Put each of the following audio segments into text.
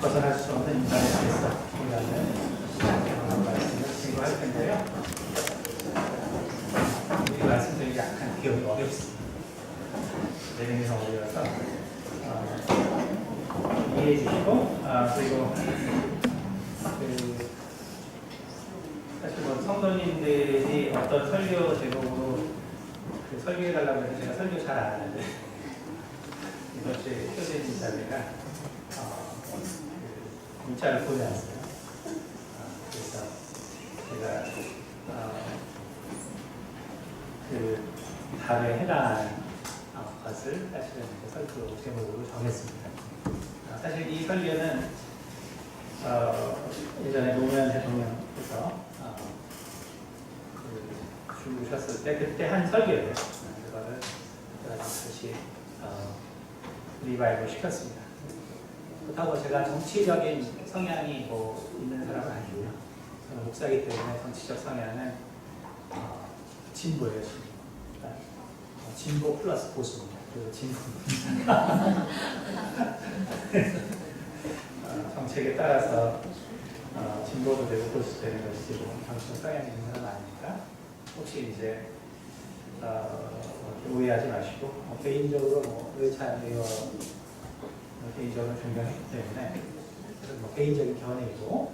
벗어날 수 없는 인간에 대해서 우리는 말씀을 증거할 텐데요. 이 말씀들이 약간 기억이 어렵습니다. 내용이 어려워서 이해해 주시고 그리고 사실 뭐 성도님들이 어떤 설교 제목으로 설교해 달라고 해서 제가 설교 잘 안 하는데 이번 주에 표제진 자매가 문자를 보내왔어요. 그래서 제가 그 답에 해당하는 것을 사실은 설교 제목으로 정했습니다. 사실 이 설교는 예전에 노무현 대통령께서 주셨을 때 그때 한 설교예요. 그거를 제가 다시 리바이벌 시켰습니다. 그렇다고 제가 정치적인 성향이 뭐 있는 사람은 아니고요. 저는 목사이기 때문에 정치적 성향은 진보예요. 진보 플러스 보수입니다. 그 진보. 정책에 따라서 진보도 되고 보수도 되는 것이지 정치적 성향이 있는 사람은 아니니까 혹시 이제 오해하지 마시고 개인적으로 의찬 의원 개인적으로 존경했기 때문에 뭐 개인적인 견해이고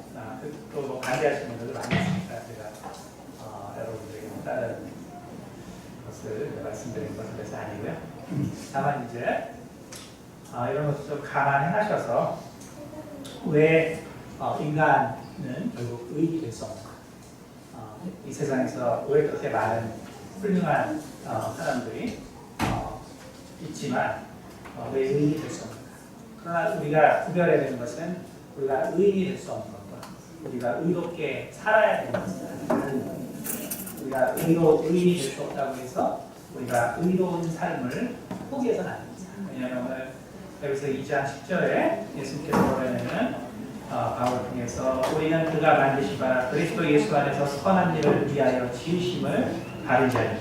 또 뭐 반대하시는 분들도 많이 있으니까 제가 여러분들에게 다른 것을 말씀드리는 것은 그래서 아니고요. 다만 이제 이런 것도 좀 감안해 하셔서 왜 인간은 결국 의인이 될 수 없는가, 이 세상에서 왜 그렇게 많은 훌륭한 사람들이 있지만 왜 의인이 될 수 없는가. 그러나 우리가 구별해야 되는 것은 우리가 의인이 될 수 없는 것과 우리가 의롭게 살아야 되는 것은 우리가 의인이 될 수 없다고 해서 우리가 의로운 삶을 포기해서는 안 됩니다. 왜냐하면 오늘 여기서 2장 10절에 예수님께서 보내는 바울을 통해서 우리는 그가 만드신 바 그리스도 예수 안에서 선한 일을 위하여 지으심을 바른 자니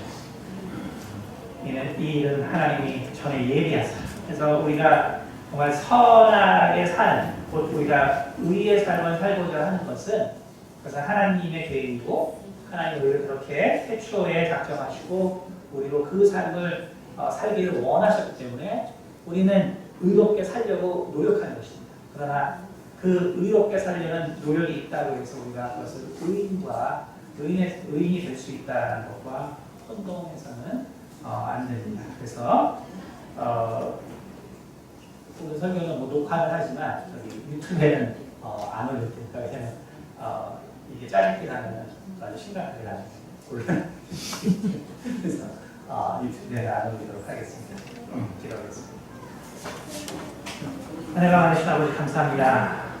이는 이 일은 하나님이 전에 예비하사. 그래서 우리가 정말 선하게 산, 곧 우리가 의의 삶을 살고자 하는 것은 그래서 하나님의 계획이고 하나님이 우리를 그렇게 태초에 작정하시고 우리로 그 삶을 살기를 원하셨기 때문에 우리는 의롭게 살려고 노력하는 것입니다. 그러나 그 의롭게 살려는 노력이 있다고 해서 우리가 그것을 의인이 될 수 있다는 것과 혼동해서는 안 됩니다. 그래서 오늘 설교는 뭐 녹화를 하지만 저기 유튜브에는 안 올릴 테니까 왜냐면 이게 짧게 나면 아주 심각하게 나옵니다. 그래서 유튜브에 안 올리도록 하겠습니다. 기도하겠습니다. 하나님 많으신 아버지 감사합니다.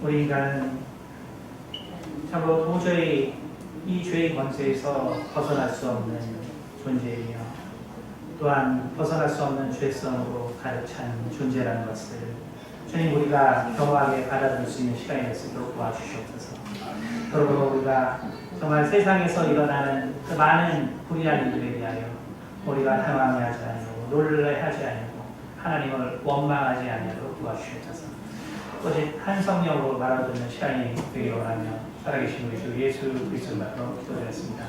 우리 인간은 참으로 도저히 이 죄의 권세에서 벗어날 수 없는 존재이며 또한 벗어날 수 없는 죄성으로 가득 찬 존재라는 것을 주님 우리가 겸허하게 받아들일 수 있는 시간이 될 수 있도록 도와주시옵소서. 그러므로 우리가 정말 세상에서 일어나는 그 많은 불의한 일들에 대하여 우리가 당황하지 아니하고 놀라하지 아니하고 하나님을 원망하지 아니하도록 도와주시옵소서. 오직 한 성령으로 말아듣는 시간이 되기를 원하며 살아계신 우리 주 예수 그리스도로 기도드렸습니다.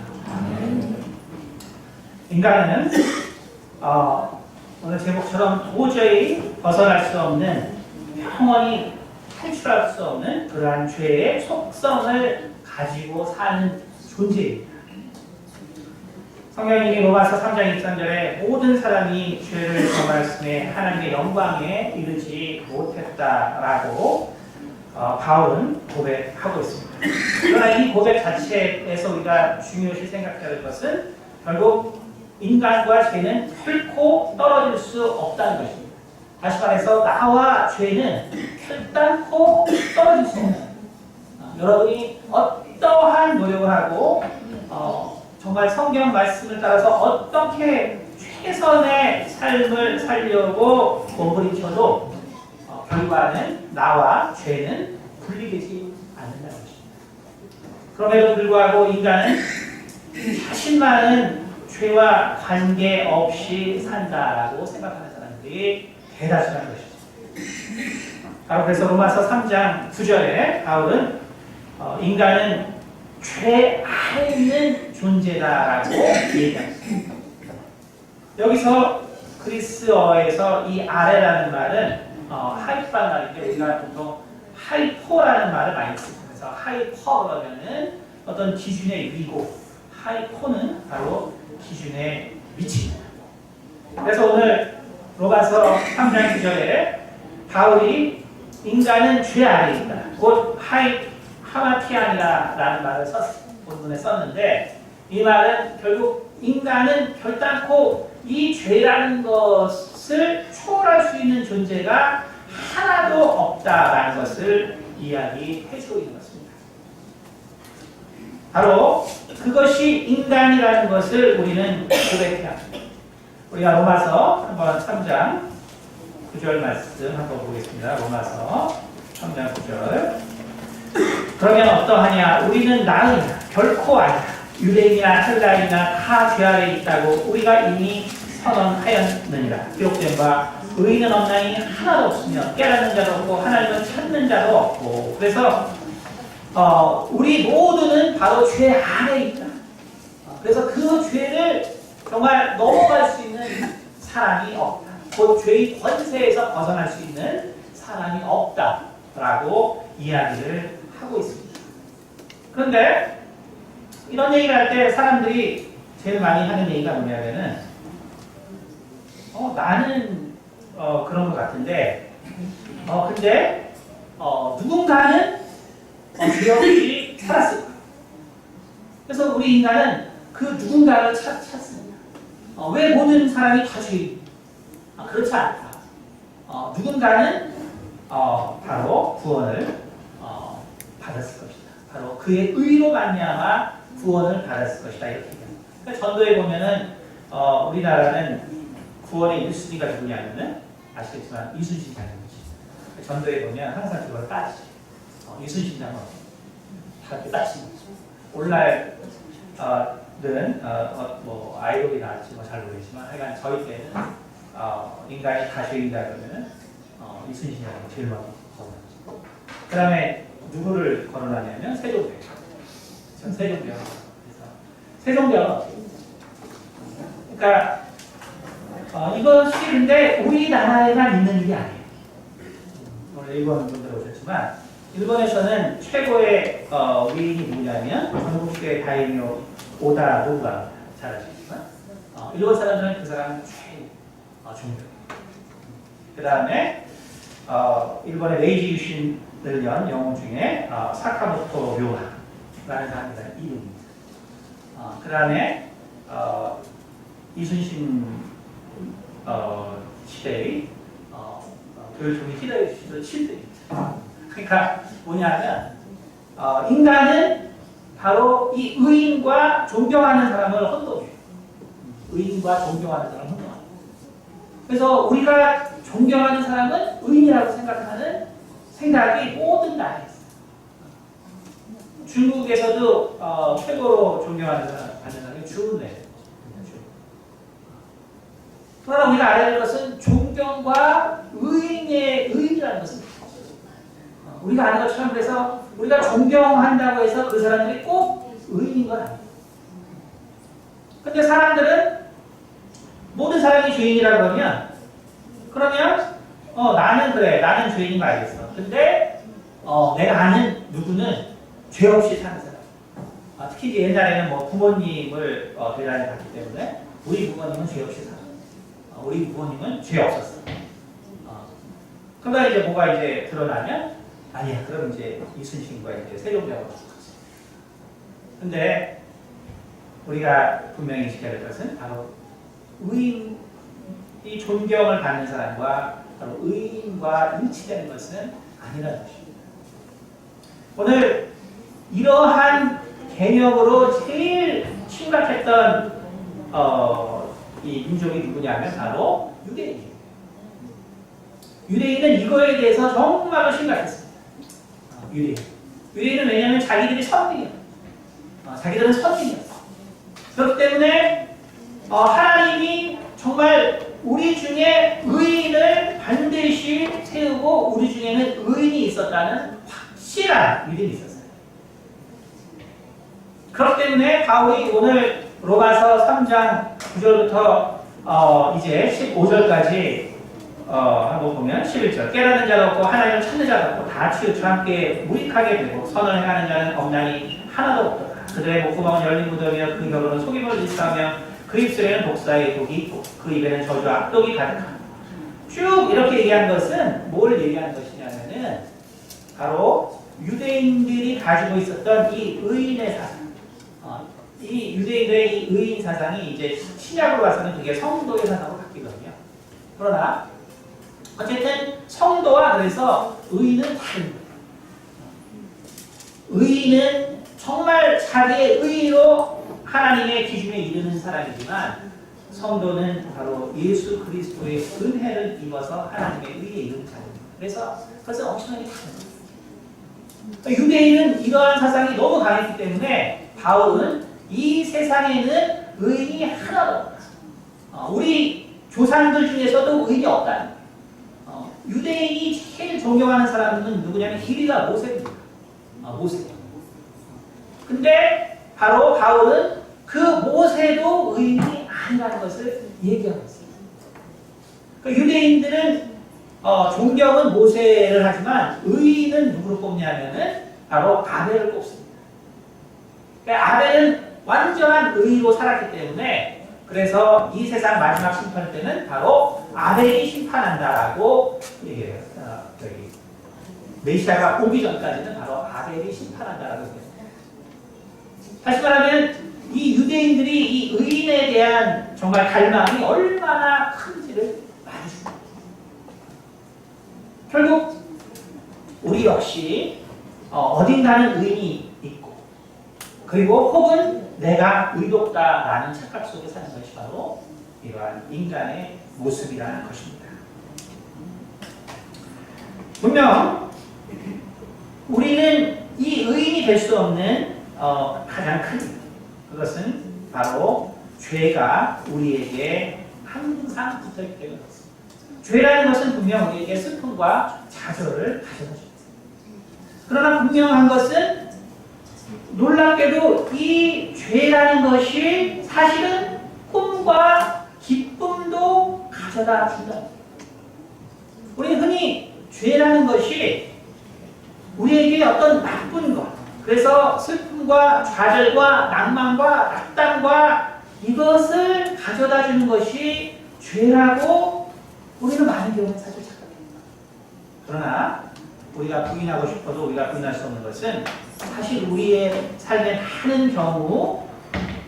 인간은 오늘 제목처럼 도저히 벗어날 수 없는 영원히 탈출할 수 없는 그러한 죄의 속성을 가지고 사는 존재입니다. 성경이 로마서 3장 23절에 모든 사람이 죄를 범하였음에 하나님의 영광에 이르지 못했다라고 바울은 고백하고 있습니다. 그러나 이 고백 자체에서 우리가 중요시 생각해야 할 것은 결국 인간과 죄는 결코 떨어질 수 없다는 것입니다. 다시 말해서 나와 죄는 결단코 떨어질 수 없다. 여러분이 어떠한 노력을 하고 정말 성경 말씀을 따라서 어떻게 최선의 삶을 살려고 몸부림쳐도 결과는 나와 죄는 분리되지 않는다는 것입니다. 그럼에도 불구하고 인간은 자신만은 죄와 관계없이 산다라고 생각하는 사람들이 대다수라는 것입니다. 그래서 로마서 3장 9절에 바울은 인간은 죄 아래 있는 존재다라고 얘기합니다. 여기서 그리스어에서 이 아래라는 말은 하이퍼라는 말인데 우리가 보통 하이포라는 말을 많이 쓰죠. 그래서 하이퍼 그러면은 어떤 기준의 위고 하이포는 바로 기준의 위치입니다. 그래서 오늘 로마서 3장 9절에 바울이 인간은 죄 아래에 있다. 곧 하마티안이라는 말을 본문에 썼는데 이 말은 결국 인간은 결단코 이 죄라는 것을 초월할 수 있는 존재가 하나도 없다라는 것을 이야기해주고 있는 것입니다. 바로 그것이 인간이라는 것을 우리는 고백해야 합니다. 우리가 로마서 한번 3장 9절 말씀 한번 보겠습니다. 로마서 3장 9절. 그러면 어떠하냐? 우리는 나으냐? 결코 아니다. 유대인이나 헬라인이나 다 죄 아래에 있다고 우리가 이미 선언하였느니라. 기록된 바 의인은 없나니 하나도 없으며 깨닫는 자도 없고 하나님을 찾는 자도 없고. 그래서 우리 모두는 바로 죄 아래에 있다. 그래서 그 죄를 정말 넘어갈 수 있는 사람이 없다. 그 죄의 권세에서 벗어날 수 있는 사람이 없다라고 이야기를 하고 있습니다. 그런데 이런 얘기를 할 때 사람들이 제일 많이 하는 얘기가 뭐냐면은 나는 그런 것 같은데 근데 누군가는 죄 없이 살았을 거야. 그래서 우리 인간은 그 누군가를 찾습니다. 왜 모든 사람이 다 죄인? 그렇지 않다. 누군가는 바로 구원을 받았을 것이다. 바로 그의 의로 말미암아 구원을 받았을 것이다. 이렇게 얘기합니다. 그러니까 전도에 보면은 우리나라는 구원의 1순위가 누구냐면은 아시겠지만 이순신 장님이지. 전도에 보면 항상 그걸 따지죠. 이순신 장은 다 따지죠. 오늘날은 뭐 아이돌이 나왔지 뭐 잘 모르겠지만 하여간 저희 때는 인간이 다 죄인다 그러면은 이순신 장이 제일 먼저 거론하죠. 그 다음에 누구를 거론하냐면 세종대왕. 세종대왕. 그래서 세종대왕은 어떻게? 그러니까 이것이 근데 우리나라에만 있는 일이 아니에요. 오늘 일본 분들 오셨지만 일본에서는 최고의 위인이 누구냐면 전국시대 다이묘 오다 노부가 잘 아시겠지만 일본 사람들은 그 사람은 최고 중요해요. 그 다음에 일본의 메이지 유신을 연 영웅 중에 사카모토 묘하라는 사람이 이름입니다. 그 다음에 이순신 시대의 도요토미 히데요시도 7대입니다. 그러니까 뭐냐면 인간은 바로 이 의인과 존경하는 사람을 혼동해요. 의인과 존경하는 사람을 혼동합니다. 그래서 우리가 존경하는 사람은 의인이라고 생각하는 생각이 모든 나라에 있어요. 중국에서도 최고로 존경하는 사람이 주운데. 그러나 우리가 알아야 될 것은 존경과 의인이라는 것은 우리가 아는 것처럼 그래서 우리가 존경한다고 해서 그 사람들이 꼭 의인인 건 아니에요. 근데 사람들은 모든 사람이 죄인이라고 그러면 나는 그래 나는 죄인인 알겠어. 근데 내가 아는 누구는 죄 없이 사는 사람. 특히 이제 옛날에는 뭐 부모님을 대단히 봤기 때문에 우리 부모님은 죄 없이 살아. 우리 부모님은 죄 없었어. 그러다 이제 뭐가 이제 드러나면 아니야. 그럼 이제 이순신과 이제 세종대왕으로 가지. 근데 우리가 분명히 지켜야 될 것은 바로 의인이 존경을 받는 사람과 바로 의인과 일치되는 것은 아니라는 것입니다. 오늘 이러한 개념으로 제일 심각했던 이 민족이 누구냐면 바로 유대인이에요. 유대인은 이거에 대해서 정말로 심각했습니다. 유대인은 왜냐하면 자기들이 선민이에요. 자기들은 선민이었어요. 그렇기 때문에 하나님이 정말 우리 중에 의인을 반드시 세우고 우리 중에는 의인이 있었다는 확실한 믿음이 있었어요. 그렇기 때문에 바울이 오늘 로마서 3장 9절부터 이제 15절까지 한번 보면 11절 깨닫는 자도 없고 하나님을 찾는 자도 없고 다 치우쳐 함께 무익하게 되고 선을 행하는 자는 없나니 하나도 없더라. 그들의 목구멍은 열린 무덤이며 그 혀로는 속임을 일삼며 그 입술에는 독사의 독이 있고 그 입에는 저주와 악독이 가득하고 쭉 이렇게 얘기한 것은 뭘 얘기하는 것이냐면은 바로 유대인들이 가지고 있었던 이 의인의 사상, 이 유대인들의 이 의인 사상이 이제 신약으로 봐서는 그게 성도의 사상으로 바뀌거든요. 그러나 어쨌든 성도와 그래서 의인은 다릅니다. 의인은 정말 자기의 의로 하나님의 기준에 이르는 사람이지만 성도는 바로 예수 그리스도의 은혜를 입어서 하나님의 의에 이르는 자입니다. 그래서 엄청나게 다릅니다. 유대인은 이러한 사상이 너무 강했기 때문에 바울은 이 세상에는 의인이 하나도 없다. 우리 조상들 중에서도 의인이 없다는 거예요. 유대인이 제일 존경하는 사람은 누구냐면 히리가 모세입니다. 모세. 근데 바로 바울은 그 모세도 의인이 아니라는 것을 얘기하고 있습니다. 그러니까 유대인들은 존경은 모세를 하지만 의인은 누구를 꼽냐면은 바로 아벨을 꼽습니다. 그러니까 아벨은 완전한 의로 살았기 때문에 그래서 이 세상 마지막 심판 때는 바로 아벨이 심판한다라고 얘기해요. 메시아가 오기 전까지는 바로 아벨이 심판한다라고 얘기해요. 다시 말하면 이 유대인들이 이 의인에 대한 정말 갈망이 얼마나 큰지를 말해줍니다. 결국 우리 역시 어딘가는 의인이 있고 그리고 혹은 내가 의롭다라는 착각 속에 사는 것이 바로 이러한 인간의 모습이라는 것입니다. 분명 우리는 이 의인이 될 수 없는 가장 큰 이유, 그것은 바로 죄가 우리에게 항상 붙어있기 때문에 그렇습니다. 죄라는 것은 분명 우리에게 슬픔과 좌절을 가져다 줍니다. 그러나 분명한 것은 놀랍게도 이 죄라는 것이 사실은 꿈과 기쁨도 가져다 준다. 우리 흔히 죄라는 것이 우리에게 어떤 나쁜 것, 그래서 슬픔과 좌절과 낭만과 낙담과 이것을 가져다 주는 것이 죄라고 우리는 많은 경우에 사실 착각합니다. 그러나 우리가 부인하고 싶어도 우리가 부인할 수 없는 것은 사실 우리의 삶의 많은 경우,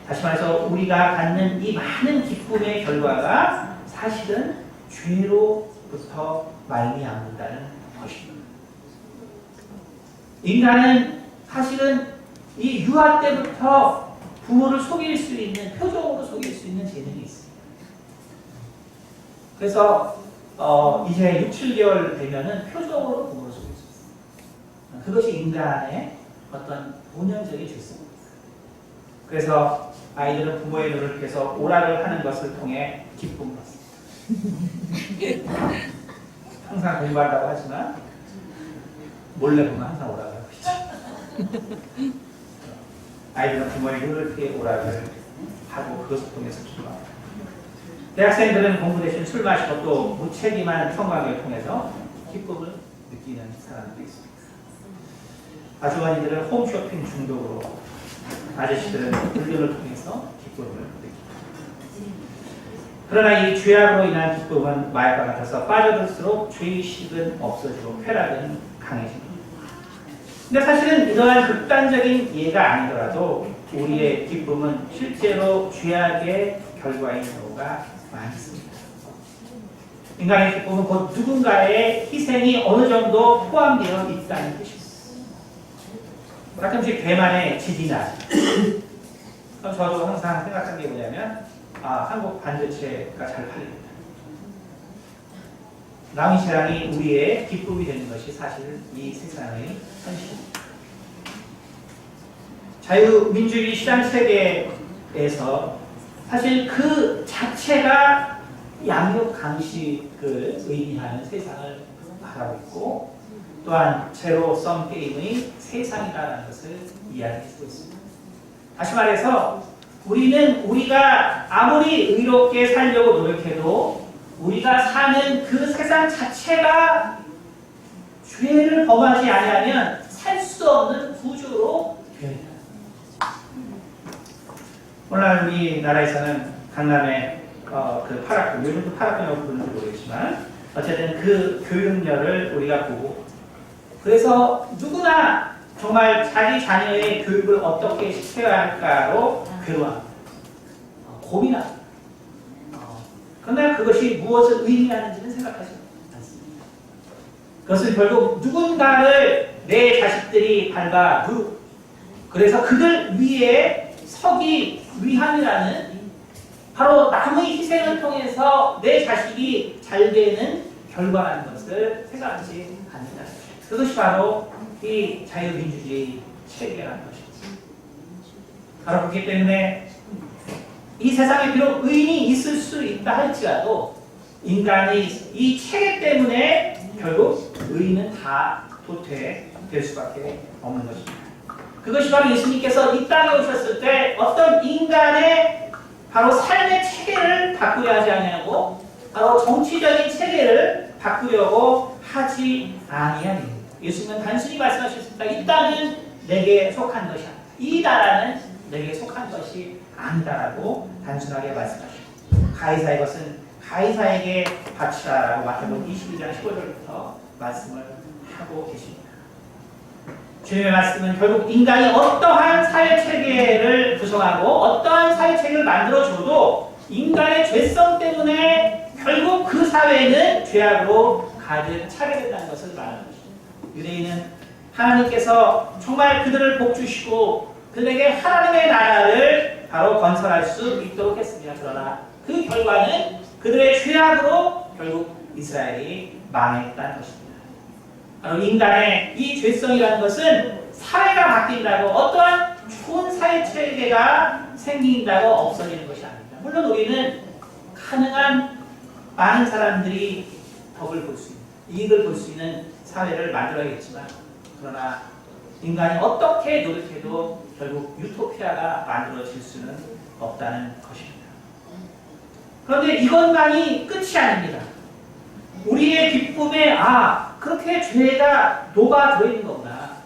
다시 말해서 우리가 갖는 이 많은 기쁨의 결과가 사실은 죄로부터 말미암는다는 것입니다. 인간은 사실은 이 유아 때부터 부모를 속일 수 있는, 표정으로 속일 수 있는 재능이 있습니다. 그래서 이제 6, 7개월 되면은 표정으로 부모를 속일 수 있습니다. 그것이 인간의 어떤 본연적인 죄성입니다. 그래서 아이들은 부모의 눈을 피해서 오락을 하는 것을 통해 기쁨을 받습니다. 항상 공부한다고 하지만 몰래 보면 항상 오락을 하고 있죠. 아이들은 부모의 눈을 피해 오락을 하고 그것을 통해서 기뻐합니다. 대학생들은 공부 대신 술 마시고 또 무책임한 성관계를 통해서 기쁨을 느끼는 사람들이 있습니다. 아주머니들은 홈쇼핑 중독으로, 아저씨들은 불륜을 통해서 기쁨을 느낍니다. 그러나 이 죄악으로 인한 기쁨은 마약과 같아서 빠져들수록 죄의식은 없어지고 쾌락은 강해집니다. 근데 사실은 이러한 극단적인 예가 아니더라도 우리의 기쁨은 실제로 죄악의 결과인 경우가 많습니다. 인간의 기쁨은 곧 누군가의 희생이 어느 정도 포함되어 있다는 뜻입니다. 가끔씩 대만의 지진이 나죠. 그럼 저도 항상 생각한 게 뭐냐면 한국 반도체가 잘 팔립니다. 남이시랑이 우리의 기쁨이 되는 것이 사실 이 세상의 현실입니다. 자유민주주의 시장 세계에서 사실 그 자체가 양육 강식을 의미하는 세상을 말하고 있고 또한 제로섬 게임의 세상이라는 것을 이야기해주고 있습니다. 다시 말해서 우리가 아무리 의롭게 살려고 노력해도 우리가 사는 그 세상 자체가 죄를 범하지 아니하면 살 수 없는 구조로 되어있다. 오늘날 우리나라에서는 강남의 그 파락군, 요즘도 파락군이라고 부르는지 모르겠지만 어쨌든 그 교육열을 우리가 보고 그래서 누구나 정말 자기 자녀의 교육을 어떻게 시켜야 할까로 괴로워합니다. 고민합니다. 그러나 그것이 무엇을 의미하는지는 생각하지 않습니다. 그것은 결국 누군가를 내 자식들이 밟아 누르고 그래서 그들 위에 서기 위함이라는 바로 남의 희생을 통해서 내 자식이 잘 되는 결과라는 것을 생각하지 않는다. 그것이 바로 이 자유민주주의 체계라는 것입니다. 바로 그렇기 때문에 이 세상에 비록 의인이 있을 수 있다 할지라도 인간의 이 체계 때문에 결국 의인은 다 도태될 수밖에 없는 것입니다. 그것이 바로 예수님께서 이 땅에 오셨을 때 어떤 인간의 바로 삶의 체계를 바꾸려 하지 아니하고 바로 정치적인 체계를 바꾸려고 하지 아니하니 예수님은 단순히 말씀하셨습니다. 이 땅은 내게 속한 것이 아니다. 이 나라는 내게 속한 것이 아니다라고 단순하게 말씀하셨습니다. 가이사의 것은 가이사에게 바치라라고 마태복음 22장 15절부터 말씀을 하고 계십니다. 주님의 말씀은 결국 인간이 어떠한 사회체계를 구성하고 어떠한 사회체계를 만들어줘도 인간의 죄성 때문에 결국 그 사회는 죄악으로 가득 차게 된다는 것을 말하는 것입니다. 유대인은 하나님께서 정말 그들을 복주시고 그들에게 하나님의 나라를 바로 건설할 수 있도록 했습니다. 그러나 그 결과는 그들의 죄악으로 결국 이스라엘이 망했다는 것입니다. 바로 인간의 이 죄성이라는 것은 사회가 바뀐다고 어떠한 좋은 사회체계가 생긴다고 없어지는 것이 아닙니다. 물론 우리는 가능한 많은 사람들이 덕을 볼 수 있는, 이익을 볼 수 있는 사회를 만들어야겠지만 그러나 인간이 어떻게 노력해도 결국 유토피아가 만들어질 수는 없다는 것입니다. 그런데 이것만이 끝이 아닙니다. 우리의 기쁨에 그렇게 죄가 녹아 들어있는 거구나.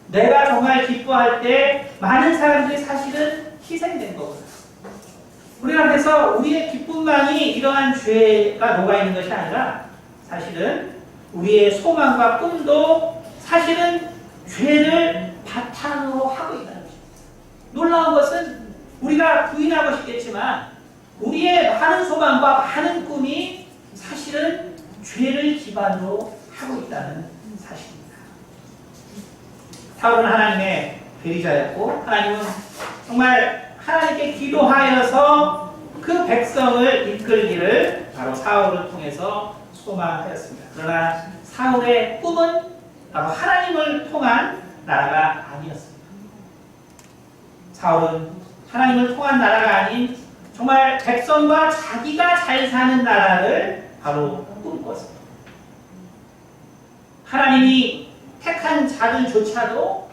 내가 정말 기뻐할 때 많은 사람들이 사실은 희생된 거구나. 우리가 그래서 우리의 기쁨만이 이러한 죄가 녹아있는 것이 아니라 사실은 우리의 소망과 꿈도 사실은 죄를 바탕으로 하고 있다는 것입니다. 놀라운 것은 우리가 부인하고 싶겠지만 우리의 많은 소망과 많은 꿈이 사실은 죄를 기반으로 하고 있다는 사실입니다. 사울은 하나님의 대리자였고 하나님은 정말 하나님께 기도하여서 그 백성을 이끌기를 바로 사울을 통해서 소망하였습니다. 그러나 사울의 꿈은 바로 하나님을 통한 나라가 아니었습니다. 사울은 하나님을 통한 나라가 아닌 정말 백성과 자기가 잘 사는 나라를 바로 꿈꿨습니다. 하나님이 택한 자들조차도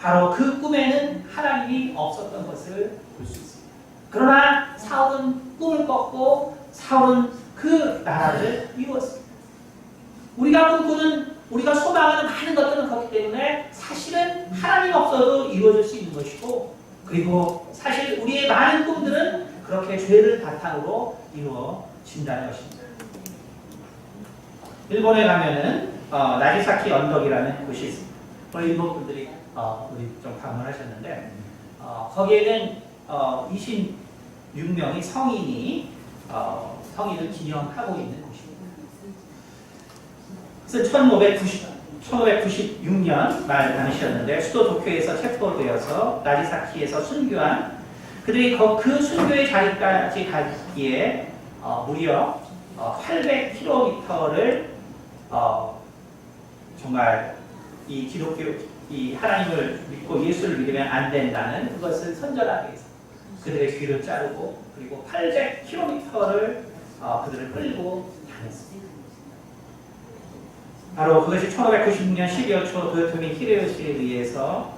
바로 그 꿈에는 하나님이 없었던 것을 볼 수 있습니다. 그러나 사울은 꿈을 꿨고 사울은 그 나라를 이루었습니다. 우리가 꿈꾸는 우리가 소망하는 많은 것들은 그렇기 때문에 사실은 하나님 없어도 이루어질 수 있는 것이고 그리고 사실 우리의 많은 꿈들은 그렇게 죄를 바탕으로 이루어진다는 것입니다. 일본에 가면은 나지사키 언덕이라는 곳이 있습니다. 일본 분들이 우리 좀 방문하셨는데 거기에는 26명의 성인이 성인을 기념하고 있는 곳입니다. 그래서 1596년 말 당시였는데 수도 도쿄에서 체포되어서 나지사키에서 순교한 그들이 그 순교의 자리까지 가기에 무려 800km를 정말 이 기독교 이 하나님을 믿고 예수를 믿으면 안 된다는 그것을 선전하기 위해서 그들의 귀를 자르고 그리고 800km를 그들을 끌고 다녔습니다. 바로 그것이 1596년 12월 초 도요토미 히데요시에 의해서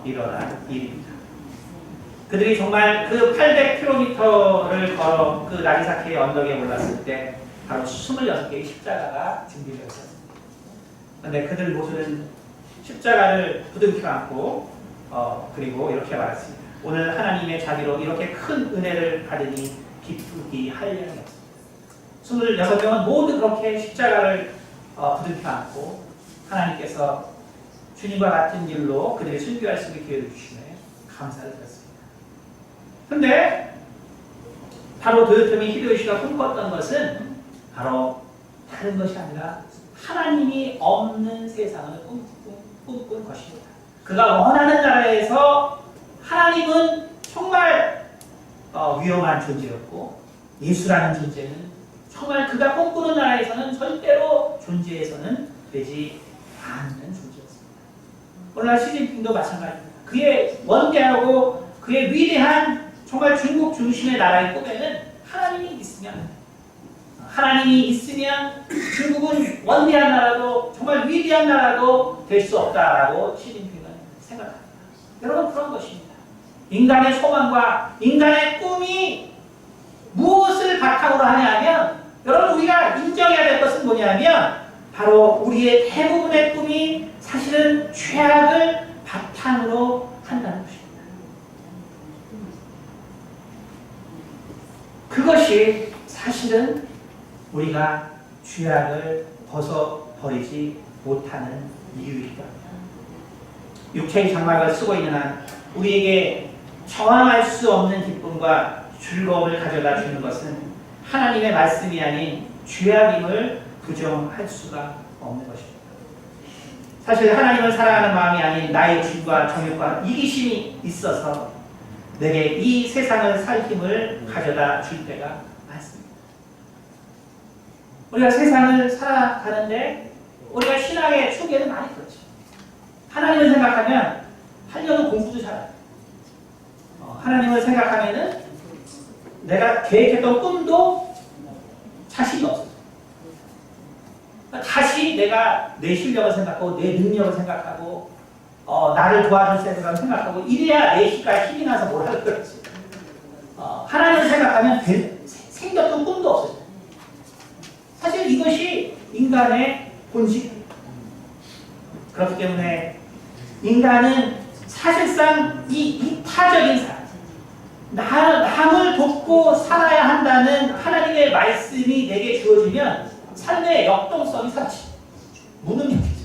일어난 일입니다. 그들이 정말 그 800km를 걸어 그 나리사키의 언덕에 올랐을 때 바로 26개의 십자가가 준비되어 있었습니다. 그런데 그들 모두는 십자가를 부둥켜 안고 그리고 이렇게 말했습니다. 오늘 하나님의 자비로 이렇게 큰 은혜를 받으니 기쁘기 할 일은 없습니다. 26명은 모두 그렇게 십자가를 부둥켜 안고 하나님께서 주님과 같은 길로 그들이 순교할 수 있게 기회를 주시며 감사를 드렸습니다. 그런데 바로 도요토미 히데요시가 꿈꿨던 것은 바로 다른 것이 아니라 하나님이 없는 세상을 꿈꾼 것입니다. 그가 원하는 나라에서 하나님은 정말 위험한 존재였고 예수라는 존재는 정말 그가 꿈꾸는 나라에서는 절대로 존재해서는 되지 않는 존재였습니다. 오늘날 시진핑도 마찬가지입니다. 그의 원대하고 그의 위대한 정말 중국 중심의 나라의 꿈에는 하나님이 있으면 중국은 원대한 나라도 정말 위대한 나라도 될 수 없다라고 시진핑은 생각합니다. 여러분 그런 것입니다. 인간의 소망과 인간의 꿈이 무엇을 바탕으로 하냐면 여러분 우리가 인정해야 될 것은 뭐냐면 바로 우리의 대부분의 꿈이 사실은 죄악을 바탕으로 한다는 것입니다. 그것이 사실은 우리가 죄악을 벗어버리지 못하는 이유이기도 합니다. 육체의 장막을 쓰고 있는 한 우리에게 저항할 수 없는 기쁨과 즐거움을 가져다 주는 것은 하나님의 말씀이 아닌 죄악임을 부정할 수가 없는 것입니다. 사실 하나님을 사랑하는 마음이 아닌 나의 욕심과 정욕과 이기심이 있어서 내게 이 세상을 살 힘을 가져다 줄 때가 많습니다. 우리가 세상을 살아가는데 우리가 신앙의 초기에는 많이 그렇죠. 하나님을 생각하면 하려는 공부도 잘해요. 하나님을 생각하면은 내가 계획했던 꿈도 자신이 없어요. 다시 내가 내 실력을 생각하고 내 능력을 생각하고 나를 도와줄 사람을 생각하고 이래야 내 힘이 나서 뭘 하려고 그러지. 하나님을 생각하면 생겼던 꿈도 없어요. 사실 이것이 인간의 본질입니다. 그렇기 때문에 인간은 사실상 이 이타적인 삶, 남을 돕고 살아야 한다는 하나님의 말씀이 내게 주어지면 삶의 역동성이 사라집니다. 무능력이죠.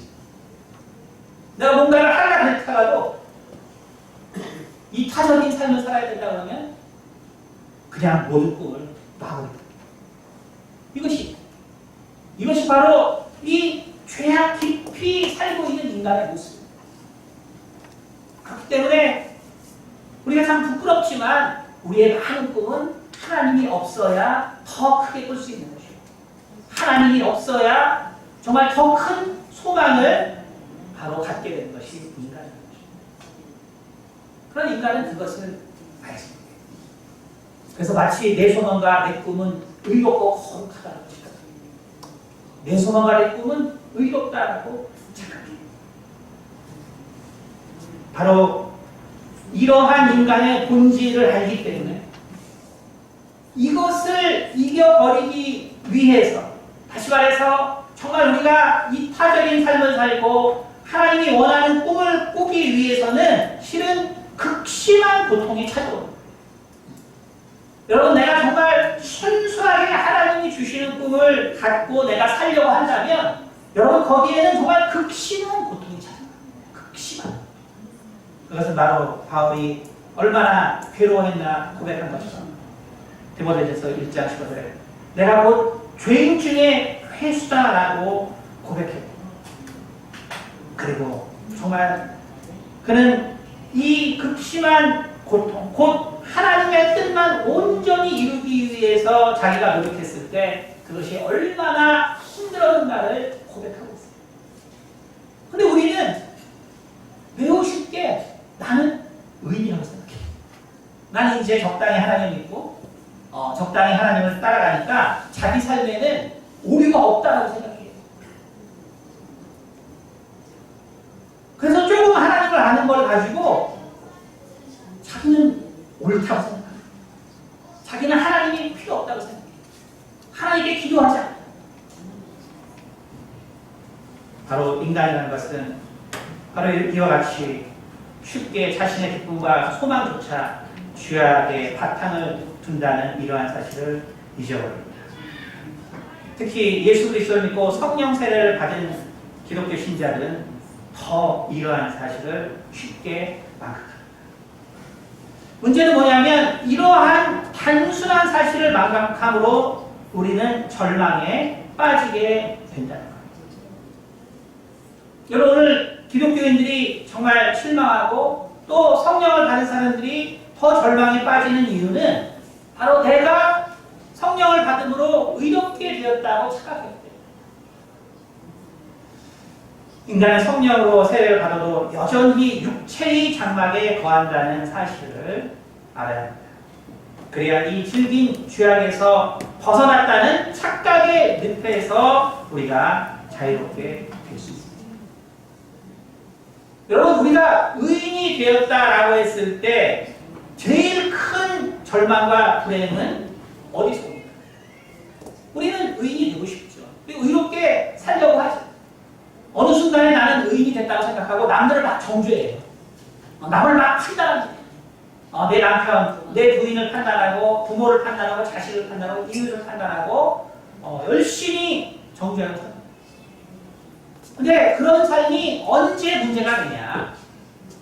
내가 뭔가를 하려고 했다가도 이타적인 삶을 살아야 된다 그러면 그냥 모든 꿈을 놔버립니다. 이것이 바로 이 죄악 깊이 살고 있는 인간의 모습입니다. 그렇기 때문에 우리가 참 부끄럽지만 우리의 많은 꿈은 하나님이 없어야 더 크게 꿀 수 있는 것이고 하나님이 없어야 정말 더 큰 소망을 바로 갖게 되는 것이 인간인 것입니다. 그런 인간은 그것을 알습니다. 그래서 마치 내 소망과 내 꿈은 의롭고 거룩하다는 것입니다. 내 소망과 내 꿈은 의롭다라고 생각합니다. 바로 이러한 인간의 본질을 알기 때문에 이것을 이겨버리기 위해서 다시 말해서 정말 우리가 이타적인 삶을 살고 하나님이 원하는 꿈을 꾸기 위해서는 실은 극심한 고통이 찾아옵니다. 여러분 내가 정말 순수하게 하나님이 주시는 꿈을 갖고 내가 살려고 한다면 여러분 거기에는 정말 극심한 고통이 찾아옵니다. 극심한. 그것은 바로 바울이 얼마나 괴로워했나 고백한 것처럼 디모데전서 1장 15절에 내가 곧 죄인 중에 회수다라고 고백했고 그리고 정말 그는 이 극심한 고통 곧 하나님의 뜻만 온전히 이루기 위해서 자기가 노력했을 때 그것이 얼마나 힘들었는가를 고백하고 있어요. 그런데 우리는 매우 쉽게 나는 의인이라고 생각해. 나는 이제 적당히 하나님 믿고 적당히 하나님을 따라가니까 자기 삶에는 오류가 없다고 생각해요. 그래서 조금 하나님을 아는 걸 가지고 자기는 옳다고 생각해요. 자기는 하나님이 필요 없다고 생각해요. 하나님께 기도하지 않아요. 바로 인간이라는 것은 바로 이와 같이 쉽게 자신의 기쁨과 소망조차 죄악의 바탕을 둔다는 이러한 사실을 잊어버립니다. 특히 예수 그리스도를 믿고 성령 세례를 받은 기독교 신자들은 더 이러한 사실을 쉽게 망각합니다. 문제는 뭐냐면 이러한 단순한 사실을 망각함으로 우리는 절망에 빠지게 된다는 거예요. 여러분, 오늘 기독교인들이 정말 실망하고 또 성령을 받은 사람들이 더 절망에 빠지는 이유는 바로 내가 성령을 받음으로 의롭게 되었다고 착각했기 때문에. 인간은 성령으로 세례를 받아도 여전히 육체의 장막에 거한다는 사실을 알아야 합니다. 그래야 이 질긴 죄악에서 벗어났다는 착각의 늪에서 우리가 자유롭게 될 수 있습니다. 여러분, 우리가 의인이 되었다라고 했을 때 제일 큰 절망과 불행은 어디서 옵니까? 우리는 의인이 되고 싶죠. 의롭게 살려고 하죠. 어느 순간에 나는 의인이 됐다고 생각하고 남들을 막 정죄해요. 남을 막 판단하죠. 내 남편, 내 부인을 판단하고 부모를 판단하고 자식을 판단하고 이웃을 판단하고 열심히 정죄하는 거예요. 근데 그런 삶이 언제 문제가 되냐?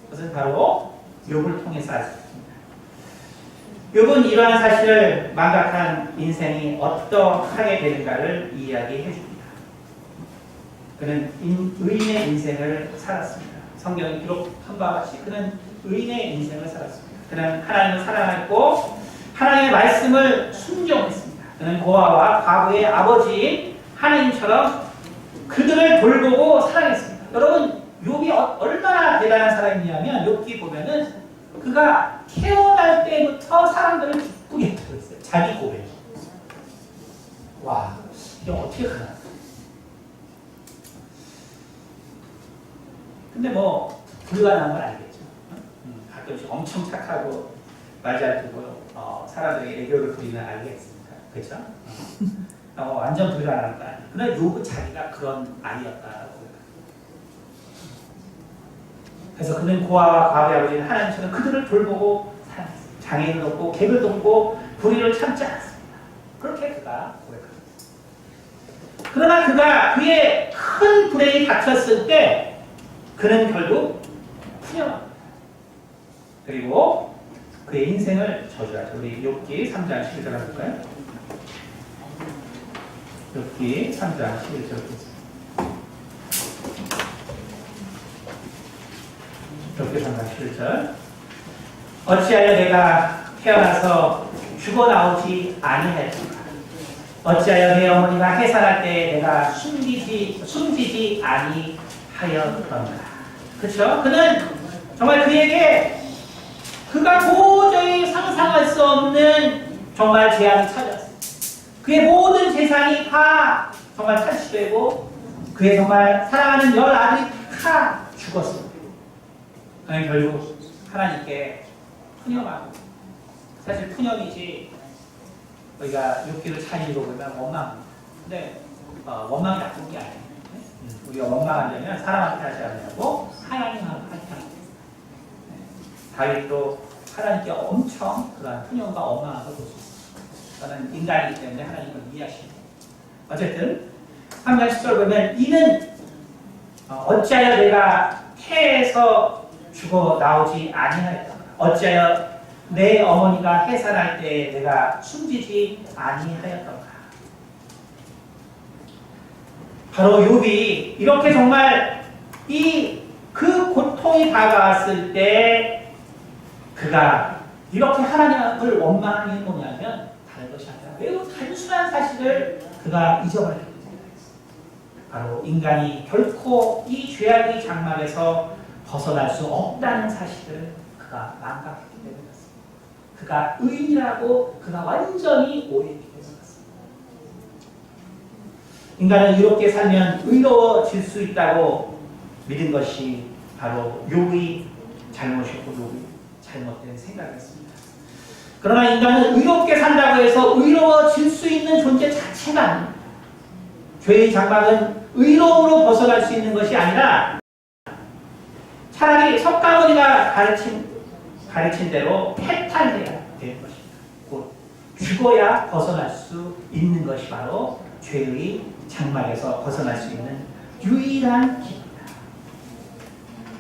그것은 바로 욥을 통해서 알 수 있습니다. 욥은 이러한 사실을 망각한 인생이 어떠하게 되는가를 이야기해 줍니다. 그는 의인의 인생을 살았습니다. 성경에 기록한 바와 같이 그는 의인의 인생을 살았습니다. 그는 하나님을 사랑했고 하나님의 말씀을 순종했습니다. 그는 고아와 과부의 아버지인 하나님처럼 그들을 돌보고 사랑했습니다. 여러분, 욥이 얼마나 대단한 사람이냐면 욥기 보면은 그가 태어날 때부터 사람들을 기쁘게 했다고 했어요. 자기 고백. 와, 이거 어떻게 가나? 근데 뭐 불가능한 건 알겠죠. 가끔씩 엄청 착하고 말 잘 듣고 사람들에게 애교를 부리면 알겠습니까? 그렇죠? 완전 불가능한 거 아니에요. 그러나 욥은 자기가 그런 아이였다라고 생각합니다. 그래서 그는 고아와 과부의 아버지는 하나님처럼 그들을 돌보고 살았습니다. 장애인을 돕고 객을 돕고 불의를 참지 않았습니다. 그렇게 그가 고백합니다. 그러나 그가 그의 큰 불행이 닥쳤을 때 그는 결국 푸념합니다. 그리고 그의 인생을 저주하죠. 우리 욥기 3장 11절 한번 볼까요? 욥기 3장 11절 보겠습니다. 욥기 3장 11절. 어찌하여 내가 태어나서 죽어 나오지 아니하였던가? 어찌하여 내 어머니가 해산할 때 내가 숨지지 아니하였던가? 그렇죠? 그는 정말 그에게 그가 도저히 상상할 수 없는 정말 재앙이 찾아왔어요. 그의 모든 재산이 다 정말 탈취되고 그의 정말 사랑하는 10아들이 다 죽었습니다. 그는 결국 하나님께 푸념하고, 사실 푸념이지 우리가 욥기를 잘 읽어보면 원망입니다. 근데 원망이 나쁜 게 아니에요. 우리가 원망하려면 사람한테 하지 않냐고 하나님한테 합니다. 다윗도 하나님께 엄청 그런 푸념과 원망을 볼 수 있습니다. 저는 인간이기 때문에 하나님을 이해하십니다. 어쨌든 3장 10절 보면 이는 어찌하여 내가 태에서 죽어 나오지 아니하였던가? 어찌하여 내 어머니가 해산할 때 내가 숨지지 아니하였던가? 바로 욥이 이렇게 정말 그 고통이 다가왔을 때 그가 이렇게 하나님을 원망하는 게 뭐냐면 다른 것이 아니라 매우 단순한 사실을 그가 잊어버렸기 때문에 바로 인간이 결코 이 죄악의 장막에서 벗어날 수 없다는 사실을 그가 망각했기 때문이었습니다. 그가 의인이라고 그가 완전히 오해했기 때문입니다. 인간은 의롭게 살면 의로워질 수 있다고 믿은 것이 바로 욥의 잘못이었고 욥의 잘못된 생각이었습니다. 그러나 인간은 의롭게 산다고 해서 의로워질 수 있는 존재 자체가 아닙니다. 죄의 장막은 의로움으로 벗어날 수 있는 것이 아니라 차라리 석가모니가 가르친 대로 해탈해야 될 것입니다. 곧 죽어야 벗어날 수 있는 것이 바로 죄의 장막에서 벗어날 수 있는 유일한 길입니다.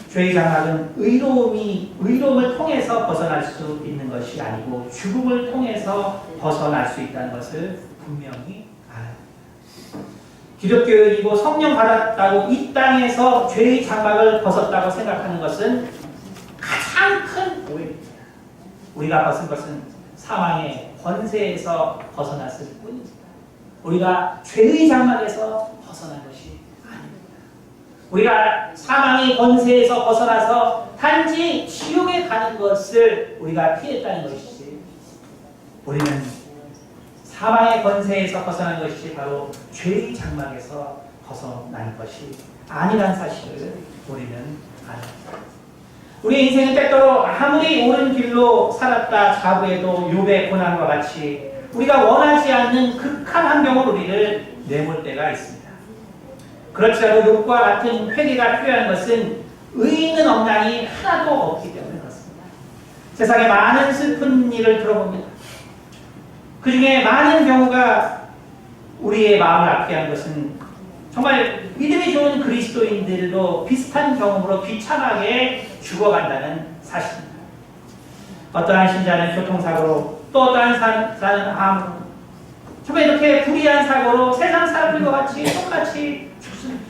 죄의 장막은 의로움을 통해서 벗어날 수 있는 것이 아니고 죽음을 통해서 벗어날 수 있다는 것을 분명히 알아야 합니다. 기독교인이고 성령 받았다고 이 땅에서 죄의 장막을 벗었다고 생각하는 것은 가장 큰 오해입니다. 우리가 벗은 것은 사망의 권세에서 벗어났을 뿐입니다. 우리가 죄의 장막에서 벗어난 것이 아닙니다. 우리가 사망의 권세에서 벗어나서 단지 지옥에 가는 것을 우리가 피했다는 것이지, 우리는 사망의 권세에서 벗어난 것이 바로 죄의 장막에서 벗어난 것이 아니란 사실을 우리는 압니다. 우리 인생은 때때로 아무리 옳은 길로 살았다 자부해도 욥의 고난과 같이 우리가 원하지 않는 극한 환경으로 우리를 내몰 때가 있습니다. 그렇지라도 욥과 같은 회개가 필요한 것은 의의 있는 억난이 하나도 없기 때문에 그렇습니다. 세상에 많은 슬픈 일을 들어봅니다. 그 중에 많은 경우가 우리의 마음을 아프게 한 것은 정말 믿음이 좋은 그리스도인들도 비슷한 경험으로 비참하게 죽어간다는 사실입니다. 어떠한 신자는 교통사고로, 또 어떠한 사람은 암으로, 정말 이렇게 불의한 사고로 세상 사람들과 같이 똑같이 죽습니다.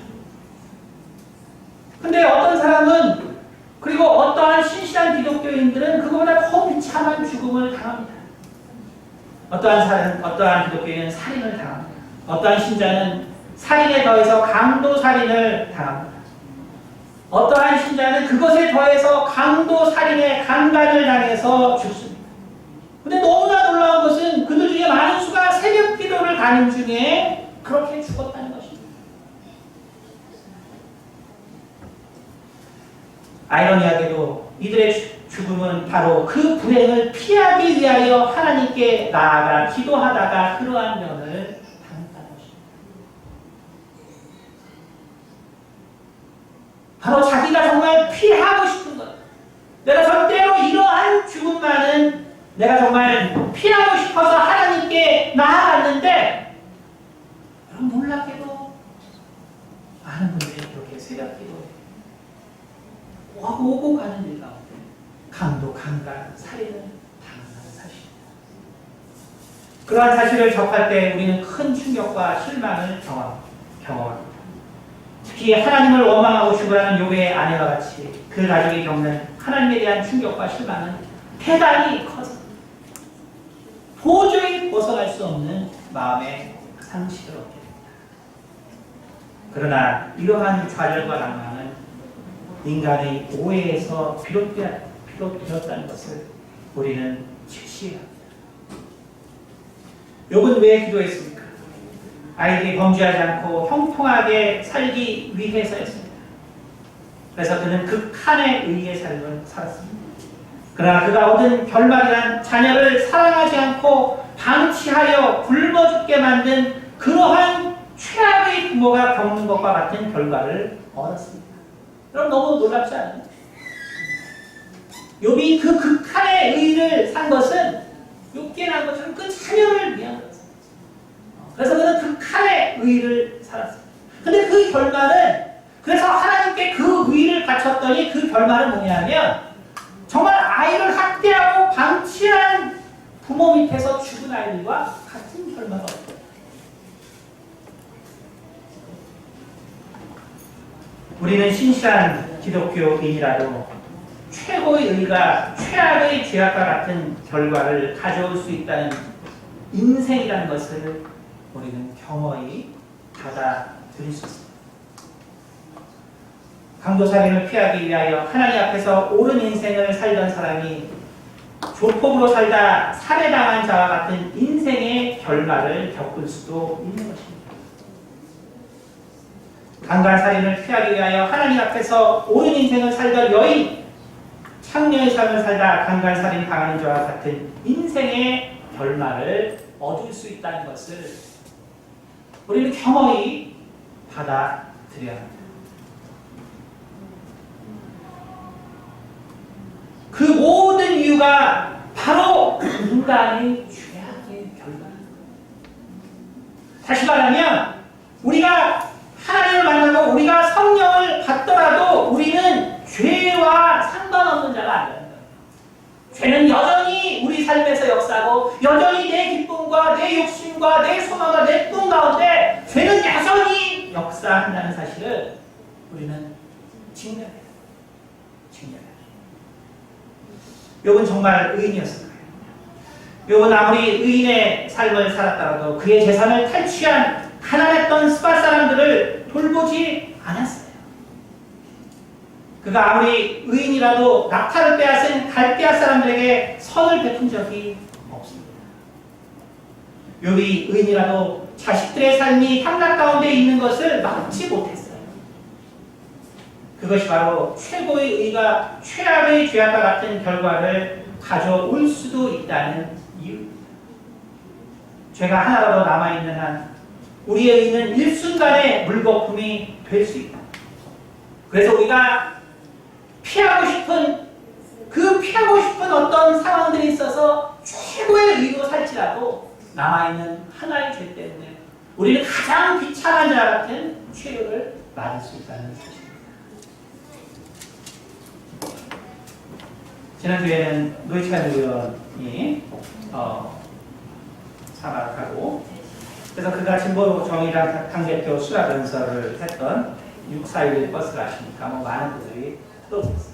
근데 어떤 사람은, 그리고 어떠한 신실한 기독교인들은 그거보다 더 비참한 죽음을 당합니다. 어떠한 기독교인은 살인을 당합니다. 어떠한 신자는 살인에 더해서 강도 살인을 당합니다. 어떠한 신자는 그것에 더해서 강도 살인의 강간을 당해서 죽습니다. 근데 너무나 놀라운 것은 그들 중에 많은 수가 새벽 기도를 가는 중에 그렇게 죽었다는 것입니다. 아이러니하게도 이들의 죽음은 바로 그 불행을 피하기 위하여 하나님께 나아가 기도하다가 그러한 면을 당했다는 것입니다. 바로 자기가 정말 피하고 싶은 것, 내가 절대로 이러한 죽음만은 내가 정말 피하고 싶어서 하나님께 나아갔는데, 여러분 놀랍게도 많은 분들이 그렇게 새벽 기도에 오고 가는 일 가운데 강도, 강간, 살인을 당한다는 사실입니다. 그러한 사실을 접할 때 우리는 큰 충격과 실망을 경험합니다. 특히 하나님을 원망하고 죽으라는 욥의 아내와 같이 그 가족이 겪는 하나님에 대한 충격과 실망은 대단히 커서 도저히 벗어날 수 없는 마음의 상실을 얻게 됩니다. 그러나 이러한 좌절과 낭망은 인간의 오해에서 비롯되었다는 것을 우리는 직시해야 합니다. 욥은 왜 기도했습니까? 아이들이 범죄하지 않고 형통하게 살기 위해서였습니다. 그래서 그는 극한의 의의 삶을 살았습니다. 그러나 그가 얻은 결말이란 자녀를 사랑하지 않고 방치하여 굶어 죽게 만든 그러한 최악의 부모가 겪는 것과 같은 결과를 얻었습니다. 여러분 너무 놀랍지 않아요? 욥이 그 극한의 의를 산 것은 욥기에 나온 것처럼 그 자녀를 위한 것입니다. 그래서 그는 극한의 의를 살았습니다. 근데 그 결말은, 그래서 하나님께 그 의를 바쳤더니 그 결말은 뭐냐면 정말 아이를 학대하고 방치한 부모 밑에서 죽은 아이들과 같은 결말을 얻어요. 우리는 신실한 기독교인이라도 최고의 의가 최악의 죄악과 같은 결과를 가져올 수 있다는 인생이라는 것을 우리는 겸허히 받아들일 수 있습니다. 강도살인을 피하기 위하여 하나님 앞에서 옳은 인생을 살던 사람이 조폭으로 살다 살해당한 자와 같은 인생의 결말을 겪을 수도 있는 것입니다. 강간살인을 피하기 위하여 하나님 앞에서 옳은 인생을 살던 여인, 창녀의 삶을 살다 강간살인 당하는 자와 같은 인생의 결말을 얻을 수 있다는 것을 우리는 겸허히 받아들여야 합니다. 그 모든 이유가 바로 인간의 죄악의 결과입니다. 다시 말하면 우리가 하나님을 만나고 우리가 성령을 받더라도 우리는 죄와 상관없는 자가 아니라는 거예요. 죄는 여전히 우리 삶에서 역사하고 여전히 내 기쁨과 내 욕심과 내 소망과 내 꿈 가운데 죄는 여전히 역사한다는 사실을 우리는 직면해야 돼요. 욥은 정말 의인이었을까요? 욥은 아무리 의인의 삶을 살았더라도 그의 재산을 탈취한 가난했던 스밧 사람들을 돌보지 않았어요. 그가 아무리 의인이라도 낙타를 빼앗은 갈대아 사람들에게 선을 베푼 적이 없습니다. 욥이 의인이라도 자식들의 삶이 향락 가운데 있는 것을 막지 못했어요. 그것이 바로 최고의 의가 최악의 죄악과 같은 결과를 가져올 수도 있다는 이유입니다. 죄가 하나라도 남아있는 한 우리의 의는 일순간에 물거품이 될 수 있다. 그래서 우리가 피하고 싶은 어떤 상황들이 있어서 최고의 의로 살지라도 남아있는 하나의 죄 때문에 우리는 가장 비참한 자 같은 최후를 맞을 수 있다는 사실입니다. 지난주에는 노회찬 의원이 사망하고 그래서 그가 진보 정의당 당대표 수락 연설을 했던 6.4.11 버스를 아십니까? 많은 분들이 떠들었어요.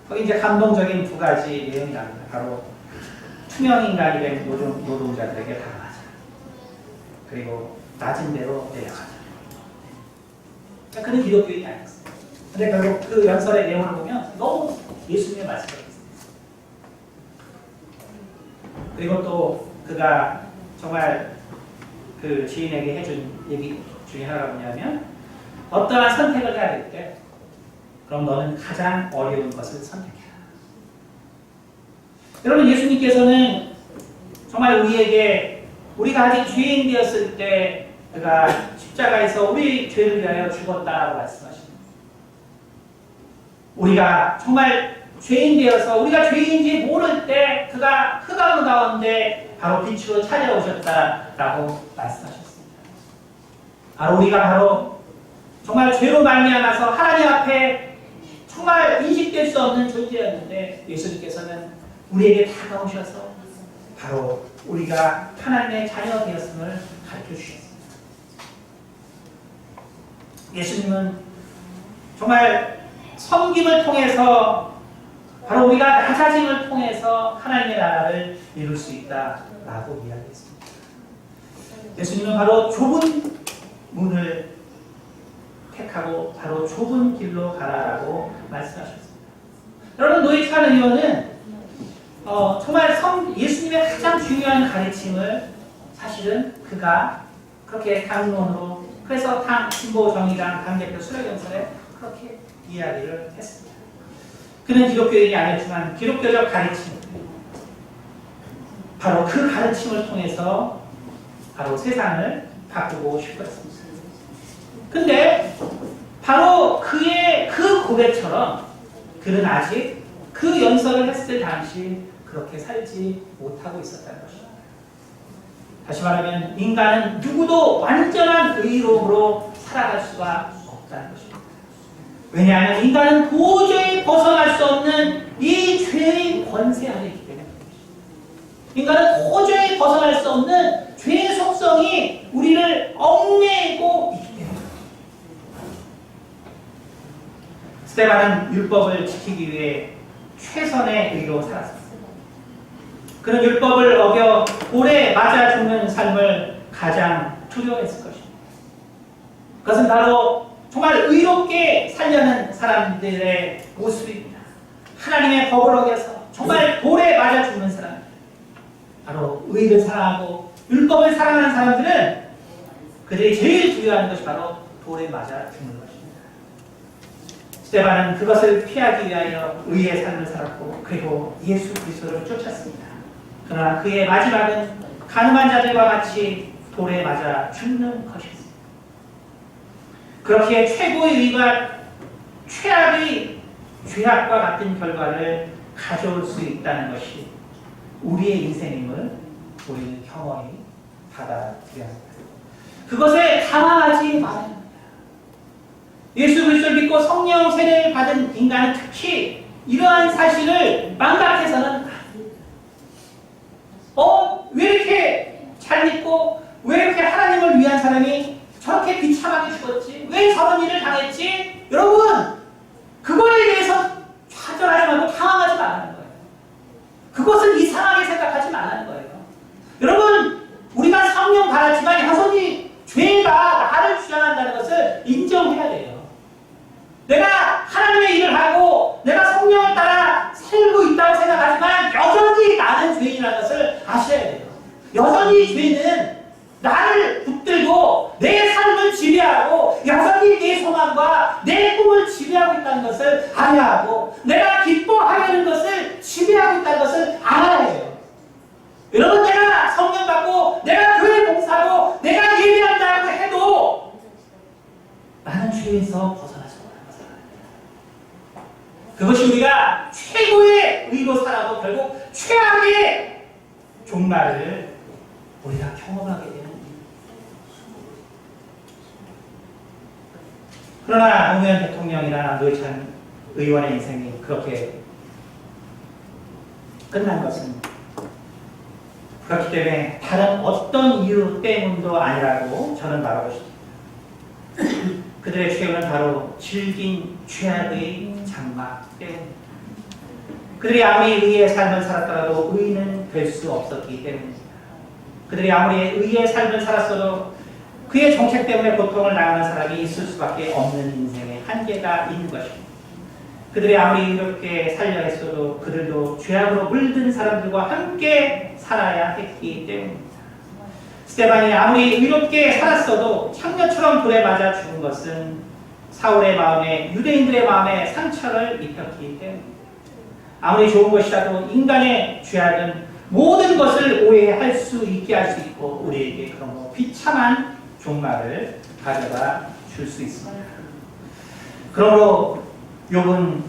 거기 이제 감동적인 두 가지 내용이 나옵니다. 바로 투명인간이 된 노동자들에게 당하자. 그리고 낮은 데로 내려가자. 그는 기독교인이 아니었어요. 근데 결국 그 연설의 내용을 보면 너무 예수님의 말씀이 있습니다. 그리고 또 그가 정말 그 지인에게 해준 얘기 중에 하나가 뭐냐면 어떠한 선택을 해야 될 때 그럼 너는 가장 어려운 것을 선택해라. 여러분 예수님께서는 정말 우리에게 우리가 아직 죄인 되었을 때 그가 십자가에서 우리 죄를 위하여 죽었다라고 말씀하십니다. 우리가 정말 죄인 되어서 우리가 죄인인지 모를 때 그가 흑암 가운데 바로 빛으로 찾아오셨다라고 말씀하셨습니다. 바로 우리가 바로 정말 죄로 말미암아서 하나님 앞에 정말 인식될 수 없는 존재였는데 예수님께서는 우리에게 다가오셔서 바로 우리가 하나님의 자녀 되었음을 가르쳐 주셨습니다. 예수님은 정말 섬김을 통해서 바로 우리가 낮아짐을 통해서 하나님의 나라를 이룰 수 있다라고 이야기했습니다. 예수님은 바로 좁은 문을 택하고 바로 좁은 길로 가라라고 말씀하셨습니다. 여러분 노회찬 의원은 정말 예수님의 가장 중요한 가르침을 사실은 그가 그렇게 당론으로 그래서 진보 정의당 당대표 수락연설에 그렇게 이야기를 했습니다. 그는 기독교인이 아니었지만 기독교적 가르침 바로 그 가르침을 통해서 바로 세상을 바꾸고 싶었습니다. 근데 바로 그의 그 고백처럼 그는 아직 그 연설을 했을 당시 그렇게 살지 못하고 있었다는 것입니다. 다시 말하면 인간은 누구도 완전한 의로움으로 살아갈 수가 없다는 것입니다. 왜냐하면 인간은 도저히 벗어날 수 없는 이 죄의 권세 안에 있기 때문에 인간은 도저히 벗어날 수 없는 죄의 속성이 우리를 얽매이고 있기 때문에 스데반은 율법을 지키기 위해 최선의 의로 살았습니다. 그는 율법을 어겨 돌에 맞아 죽는 삶을 가장 두려워했을 것입니다. 그것은 바로 정말 의롭게 살려는 사람들의 모습입니다. 하나님의 법을 어겨서 정말 돌에 맞아 죽는 사람, 바로 의를 사랑하고 율법을 사랑하는 사람들은 그들이 제일 두려워하는 것이 바로 돌에 맞아 죽는 것입니다. 스데반은 그것을 피하기 위하여 의의 삶을 살았고 그리고 예수 그리스도를 쫓았습니다. 그러나 그의 마지막은 가늠한 자들과 같이 돌에 맞아 죽는 것이었습니다. 그렇게 최고의 의가 최악의 죄악과 같은 결과를 가져올 수 있다는 것이 우리의 인생임을 우리는 경험히 받아들여야 합니다. 그것에 당황하지 말아야 합니다. 예수 그리스도를 믿고 성령 세례를 받은 인간은 특히 이러한 사실을 망각해서는 안 됩니다. 왜 이렇게 잘 믿고 왜 이렇게 하나님을 위한 사람이 저렇게 비참하게 죽었지? 왜 저런 일을 당했지? 여러분, 그거에 대해서 좌절하지 말고 당황하지 말라는 거예요. 그것을 이상하게 생각하지 말라는 거예요. 여러분, 우리가 성령 받았지만 여전히 죄가 나를 주장한다는 것을 인정해야 돼요. 내가 하나님의 일을 하고 내가 성령을 따라 살고 있다고 생각하지만 여전히 나는 죄인이라는 것을 아셔야 돼요. 여전히 죄는 나를 붙들고 내 삶을 지배하고 여전히 내 소망과 내 꿈을 지배하고 있다는 것을 알아야 하고 내가 기뻐하려는 것을 지배하고 있다는 것을 알아야 해요. 여러분, 내가 성령 받고 내가 교회 봉사하고 내가 예배한다고 해도 나는 죄에서 벗어나지 못하는 것을 알아야 합니다. 그것이 우리가 최고의 의로 살아도 결국 최악의 종말을 우리가 경험하게 되는 일입니다. 그러나 노무현 대통령이나 노회찬 의원의 인생이 그렇게 끝난 것은 그렇기 때문에 다른 어떤 이유 때문도 아니라고 저는 말하고 싶습니다. 그들의 최후는 바로 질긴 죄악의 장막 때문입니다. 그들이 아무리 의의 삶을 살았더라도 의인은 될 수 없었기 때문입니다. 그들이 아무리 의의 삶을 살았어도 그의 정책 때문에 고통을 당하는 사람이 있을 수밖에 없는 인생에 한계가 있는 것입니다. 그들이 아무리 이렇게 살려 했어도 그들도 죄악으로 물든 사람들과 함께 살아야 했기 때문입니다. 스데반이 아무리 의롭게 살았어도 창녀처럼 돌에 맞아 죽은 것은 사울의 마음에, 유대인들의 마음에 상처를 입혔기 때문입니다. 아무리 좋은 것이라도 인간의 죄악은 모든 것을 오해할 수 있게 할 수 있고 우리에게 그런 비참한 종말을 가져다 줄 수 있습니다. 그러므로 욥은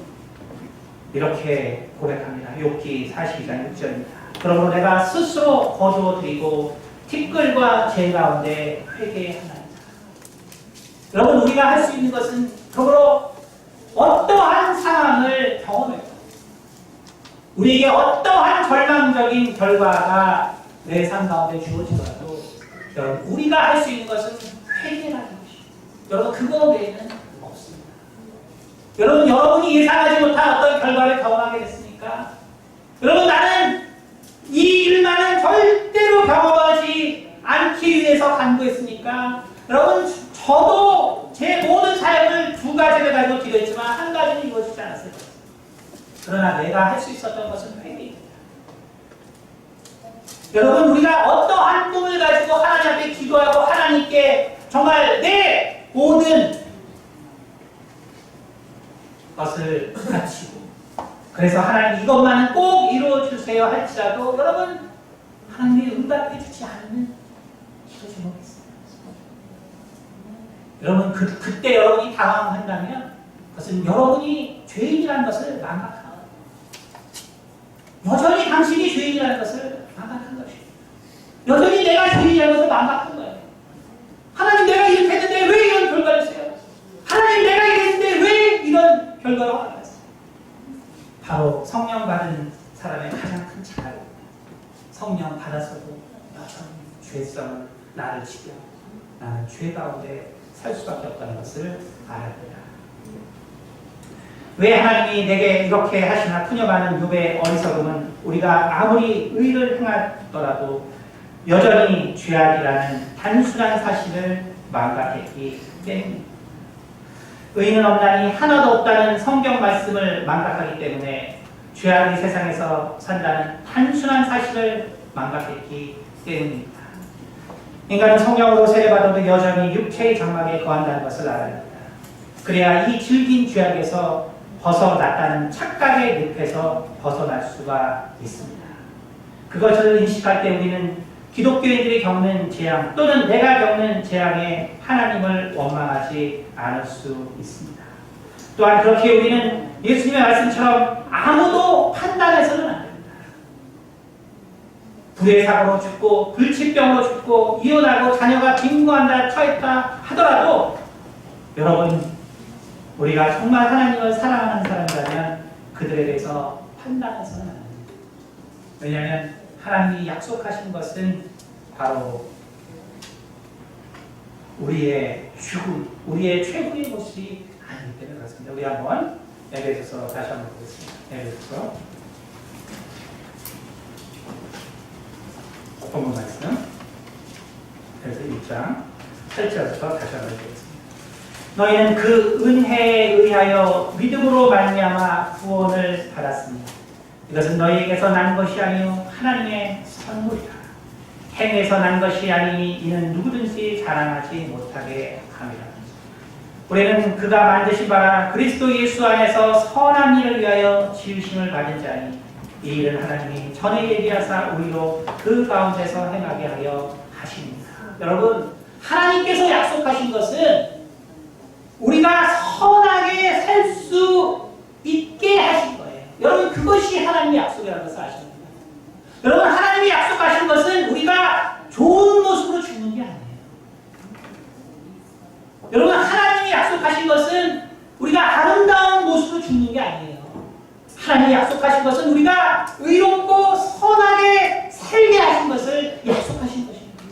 이렇게 고백합니다. 욥기 42장 6절입니다. 그러므로 내가 스스로 거두어드리고 티끌과 재 가운데 회개하나이다. 여러분, 우리가 할 수 있는 것은 그러므로 어떠한 상황을 경험해요. 우리에게 어떠한 절망적인 결과가 내 삶 가운데 주어지더라도 여러분, 우리가 할 수 있는 것은 회개라는 것입니다. 여러분, 그거 외에는 없습니다. 여러분, 여러분이 예상하지 못한 어떤 결과를 경험하게 됐습니까? 여러분, 나는 이 일만은 절대로 경험하지 않기 위해서 간구했습니까? 여러분, 저도 제 모든 사역을 두 가지를 가지고 기도했지만 한 가지는 이루어지지 않았어요. 그러나 내가 할 수 있었던 것은 회개입니다. 여러분, 우리가 어떠한 꿈을 가지고 하나님 앞에 기도하고 하나님께 정말 내 모든 것을 바치고 그래서 하나님 이것만은 꼭 이루어주세요 할지라도 여러분, 하나님이 응답해 주지 않는 기도 제목이 있습니다. 여러분, 그때 여러분이 당황한다면 그것은 여러분이 죄인이라는 것을 망각하는 거예요. 여전히 당신이 죄인이라는 것을 망각한 것이에요. 여전히 내가 죄인이라는 것을 망각한 거예요. 하나님, 내가 이렇게 했는데 왜 이런 결과를 주세요? 하나님, 내가 이랬는데 왜 이런 결과를 허락하세요? 바로 성령 받은 사람의 가장 큰 차이입니다. 성령 받았어도 여전히 죄성을 나를 지배하고 나는 죄 가운데 살 수밖에 없다는 것을 알아야 합니다. 왜 하나님이 내게 이렇게 하시나 푸념하는 욥의 어리석음은 우리가 아무리 의를 행하더라도 여전히 죄악이라는 단순한 사실을 망각했기 때문입니다. 의인은 없나니 하나도 없다는 성경 말씀을 망각하기 때문에 죄악의 세상에서 산다는 단순한 사실을 망각했기 때문입니다. 인간은 성령으로 세례받아도 여전히 육체의 장막에 거한다는 것을 알아야 합니다. 그래야 이 질긴 죄악에서 벗어났다는 착각의 늪에서 벗어날 수가 있습니다. 그것을 인식할 때 우리는 기독교인들이 겪는 재앙 또는 내가 겪는 재앙에 하나님을 원망하지 않을 수 있습니다. 또한 그렇게 우리는 예수님의 말씀처럼 아무도 판단해서는 안 됩니다. 불의 사고로 죽고 불치병으로 죽고 이혼하고 자녀가 빈곤한다 처했다 하더라도 여러분, 우리가 정말 하나님을 사랑하는 사람이라면 그들에 대해서 판단해서는 안 됩니다. 왜냐하면 하나님이 약속하신 것은 바로 우리의 죽음, 우리의 최후의 모습이 아니기 때문에 그렇습니다. 우리 한번 에베소서 다시 한번 보겠습니다. 에베소서 본문 말씀 그래서 1장 8절부터 다시 한번 보겠습니다. 너희는 그 은혜에 의하여 믿음으로 말미암아 구원을 받았습니다. 이것은 너희에게서 난 것이 아니요 하나님의 선물이라. 행에서 난 것이 아니니 이는 누구든지 자랑하지 못하게 함이라. 우리는 그가 만드신 바라 그리스도 예수 안에서 선한 일을 위하여 지으심을 받은 자니 이 일은 하나님이 전에 예비하사 우리로 그 가운데서 행하게 하여 하십니다. 여러분, 하나님께서 약속하신 것은 우리가 선하게 살 수 있게 하신 거예요. 여러분, 그것이 하나님의 약속이라는 것을 아셔야 됩니다. 여러분, 하나님이 약속하신 것은 우리가 좋은 모습으로 죽는 게 아니에요. 여러분, 하나님이 약속하신 것은 우리가 아름다운 모습으로 죽는 게 아니에요. 하나님이 약속하신 것은 우리가 의롭고 선하게 살게 하신 것을 약속하신 것입니다.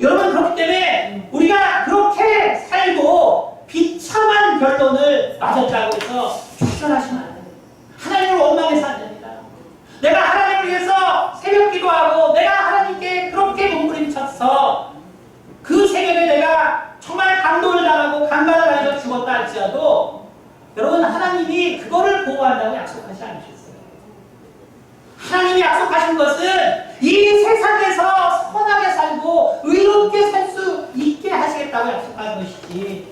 여러분, 그렇기 때문에 우리가 그렇게 살고 비참한 결론을 맞았다고 해서 좌절하시면 안 됩니다. 하나님을 원망해서 안 됩니다. 내가 하나님을 위해서 새벽 기도하고 내가 하나님께 그렇게 몸부림쳐서 그 새벽에 내가 정말 감동을 당하고 강간을 당해서 죽었다 할지라도 여러분, 하나님이 그거를 보호한다고 약속하지 않으셨어요. 하나님이 약속하신 것은 이 세상에서 선하게 살고 의롭게 살 수 있게 하시겠다고 약속한 것이지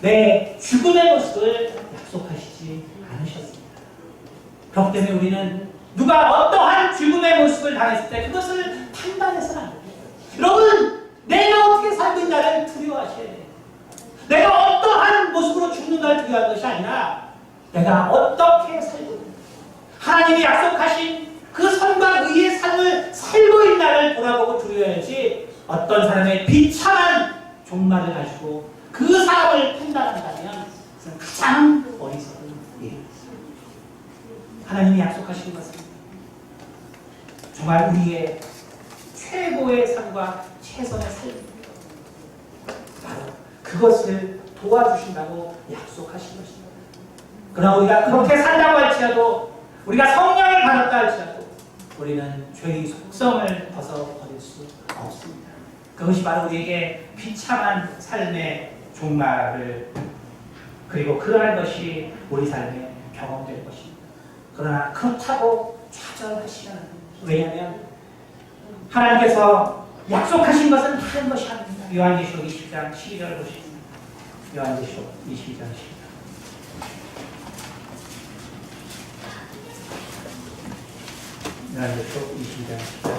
내 죽음의 모습을 약속하시지 않으셨습니다. 그렇기 때문에 우리는 누가 어떠한 죽음의 모습을 당했을 때 그것을 판단해서는 안 됩니다. 여러분, 내가 어떻게 살고 있나를 두려워하셔야 돼요. 내가 어떠한 모습으로 죽는가를 두려워하는 것이 아니라 내가 어떻게 살고 있는가, 하나님이 약속하신 그 선과 의의 삶을 살고 있나를 돌아보고 두려워야지 어떤 사람의 비참한 종말을 가지고 그 사람을 판단한다면 그것은 가장 어리석은 일입니다. 하나님이 약속하신 것은 정말 우리의 최고의 삶과 최선의 삶입니다. 바로 그것을 도와주신다고 약속하신 것입니다. 그러나 우리가 그렇게 산다고 할지라도 우리가 성령을 받았다 할지라도 우리는 죄의 속성을 벗어버릴 수 없습니다. 그것이 바로 우리에게 비참한 삶의 종말을 그리고 그러한 것이 우리 삶에 경험될 것입니다. 그러나 그렇다고 좌절하시면 안 됩니다. 왜냐하면 하나님께서 약속하신 것은 다른 것이 아닙니다. 요한계시록 20장 12절 보십니다. 요한계시록 22장 12절. 요한계시록 22장 12절.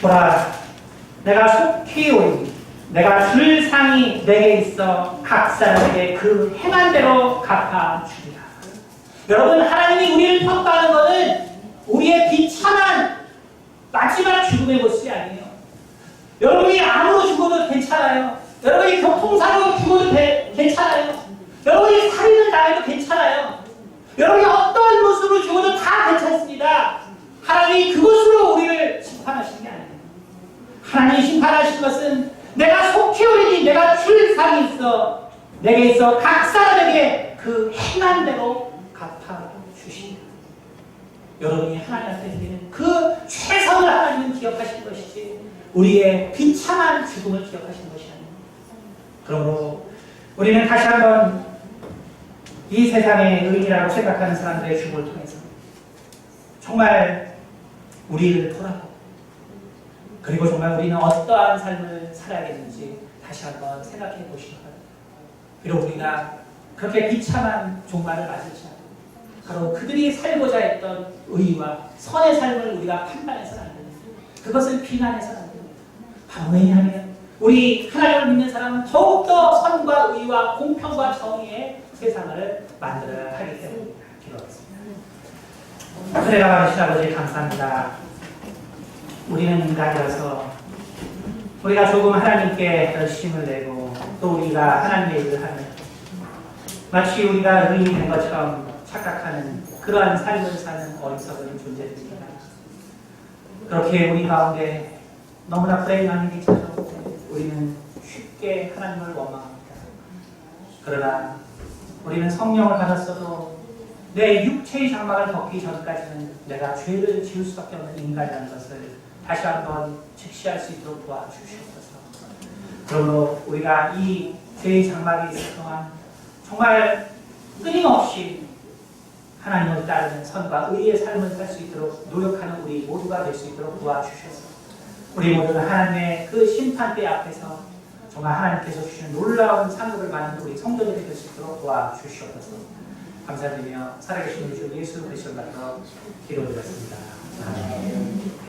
보라, 내가 속히 오리니 내가 줄 상이 내게 있어 각 사람에게 그 행한 대로 갚아주리라. 여러분, 하나님이 우리를 평가하는 것은 우리의 비참한 마지막 죽음의 모습이 아니에요. 여러분이 암으로 죽어도 괜찮아요. 여러분이 교통사고로 죽어도 괜찮아요. 여러분이 살인을 당해도 괜찮아요. 여러분이 어떤 모습으로 죽어도 다 괜찮습니다. 하나님이 그것으로 우리를 심판하시는 게 아니에요. 하나님이 심판하신 것은 내가 속히 오리니 내가 줄 상이 있어 내게 있어 각 사람에게 그 행한 대로 갚아주신다. 여러분이 하나님 앞에 드리는 그 최선을 하나님은 기억하신 것이지 우리의 비참한 죽음을 기억하신 것이 아닙니다. 그러므로 우리는 다시 한번 이 세상의 의인이라고 생각하는 사람들의 죽음을 통해서 정말 우리를 돌아보고 그리고 정말 우리는 어떠한 삶을 살아야겠는지 다시 한번 생각해 보시기 바랍니다. 비록 우리가 그렇게 비참한 종말을 맞을지라도 바로 그들이 살고자 했던 의와 선의 삶을 우리가 판단해서는 안 됩니다. 그것을 비난해서는 안 됩니다. 바로 왜냐하면 우리 하나님을 믿는 사람은 더욱더 선과 의와 공평과 정의의 세상을 만들어야 하기 때문입니다. 기도하겠습니다. 은혜가 많으신 아버지 감사합니다. 우리는 인간이라서 우리가 조금 하나님께 열심을 내고 또 우리가 하나님의 일을 하면 마치 우리가 의인이 된 것처럼 착각하는 그러한 삶을 사는 어리석은 존재들입니다. 그렇게 우리 가운데 너무나 불행한 일이 찾아올 때 우리는 쉽게 하나님을 원망합니다. 그러나 우리는 성령을 받았어도 내 육체의 장막을 벗기 전까지는 내가 죄를 지을 수밖에 없는 인간이라는 것을 다시 한번 직시할 수 있도록 도와주시옵소서. 그러므로 우리가 이 죄의 장막에 있을 동안 정말 끊임없이 하나님을 따르는 선과 의의 삶을 살 수 있도록 노력하는 우리 모두가 될 수 있도록 도와주셔서 우리 모두는 하나님의 그 심판대 앞에서 정말 하나님께서 주시는 놀라운 상급을 받는 우리 성도들이 될 수 있도록 도와주시옵소서. 감사드리며 살아계신 우리 주 예수 그리스도를 받들어 기도드렸습니다. 아멘.